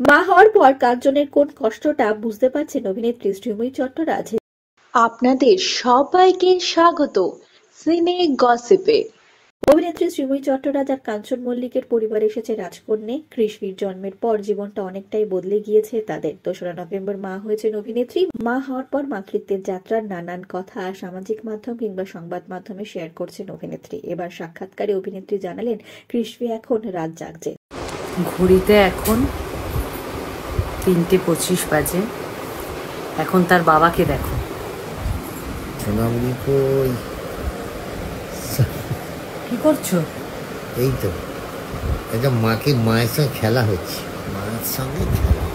মা হওয়ার পর কাঞ্চনের কোন কষ্টটা বুঝতে পারছেন অভিনেত্রী শ্রীময়ী চট্টরাজ। আপনাদের সবাইকে স্বাগত সিনে গসিপে। অভিনেত্রী শ্রীময়ী চট্টরাজ আর কাঞ্চন মল্লিকের পরিবারে এসেছে রাজকন্যা কৃষ্ণীর। জন্মের পর জীবনটা অনেকটাই বদলে গিয়েছে তাদের। ২রা নভেম্বর মা হয়েছেন অভিনেত্রী। মা হওয়ার পর মাতৃত্বের যাত্রার নানান কথা সামাজিক মাধ্যম কিংবা সংবাদ মাধ্যমে শেয়ার করছেন অভিনেত্রী। এবার সাক্ষাৎকারে অভিনেত্রী জানালেন কৃষ্ণী এখন রাত জাগছে। ঘড়িতে এখন ৩:২৫ বাজে। এখন তার বাবাকে দেখো। কি করছো? এই তো একটা মায়ের সঙ্গে খেলা হচ্ছে, মায়ের সঙ্গে খেলা।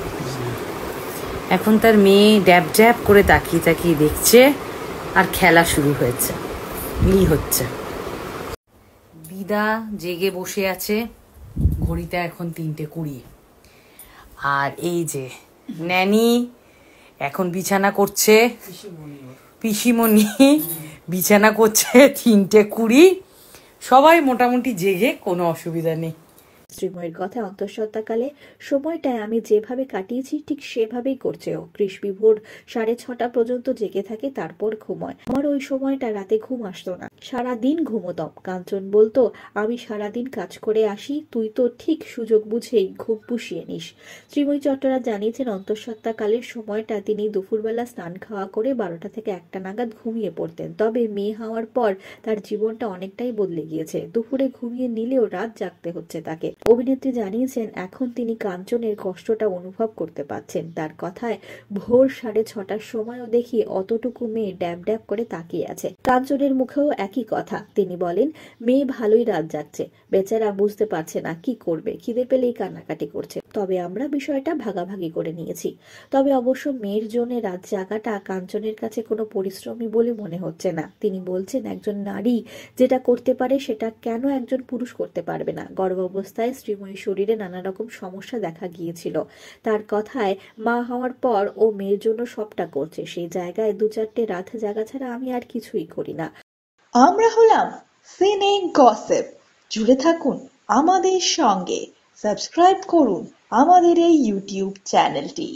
এখন তার মেয়ে ড্যাব ড্যাব করে তাকিয়ে তাকিয়ে দেখছে আর খেলা শুরু হয়েছে, হচ্ছে। দিদা জেগে বসে আছে, ঘড়িতে এখন ৩:২০। আর এই যে ন্যানি এখন বিছানা করছে, পিসিমণি বিছানা করছে ৩:২০। সবাই মোটামুটি জেগে, কোনো অসুবিধা নেই। শ্রীময়ের কথা, অন্তঃসত্ত্বাকালে সময়টায় আমি যেভাবে কাটিয়েছি ঠিক সেভাবেই করছে ও। কৃষ্ণী ভোর 6:30 পর্যন্ত জেগে থাকে, তারপর ঘুমোয়। আমার ওই সময়টা রাতে ঘুম আসতো না, সারাদিন ঘুমোতাম। কাঞ্চন বলতো, আমি সারাদিন কাজ করে আসি, তুই তো ঠিক সুযোগ বুঝেই ঘুম পুষিয়ে নিস। শ্রীময়ী চট্টরাজ জানিয়েছেন অন্তঃসত্ত্বাকালের সময়টা তিনি দুপুরবেলা স্নান খাওয়া করে 12টা থেকে 1টা নাগাদ ঘুমিয়ে পড়তেন। তবে মেয়ে হওয়ার পর তার জীবনটা অনেকটাই বদলে গিয়েছে। দুপুরে ঘুমিয়ে নিলেও রাত জাগতে হচ্ছে তাকে। অভিনেত্রী জানিয়েছেন এখন তিনি কাঞ্চনের কষ্টটা অনুভব করতে পারছেন। তার কথায়, ভোর 6:30টার সময়ও দেখি অতটুকু মেয়ে ড্যাব ড্যাব করে তাকিয়ে আছে। কাঞ্চনের মুখেও একই কথা। তিনি বলেন, মেয়ে ভালোই রাত জাগছে, বেচারা বুঝতে পারছে না কি করবে, খিদে পেলেই কান্নাকাটি করছে। তবে আমরা বিষয়টা ভাগাভাগি করে নিয়েছি। তবে অবশ্য মেয়ের জন্য রাত জাগাটা কাঞ্চনের কাছে কোনো পরিশ্রমী বলে মনে হচ্ছে না। তিনি বলছেন, একজন নারী যেটা করতে পারে সেটা কেন একজন পুরুষ করতে পারবে না। গর্ভাবস্থায় শ্রীময়ী শরীরে নানা রকম সমস্যা দেখা গিয়েছিল। তার কথায়, মা হওয়ার পর ও মেয়ের জন্য সবটা করছে, সেই জায়গায় 2-4টে রাত জাগা ছাড়া আমি আর কিছুই করি না। আমরা হলাম সিনে গসিপ। জুড়ে থাকুন আমাদের সঙ্গে, সাবস্ক্রাইব করুন আমাদের এই ইউটিউব চ্যানেলটি।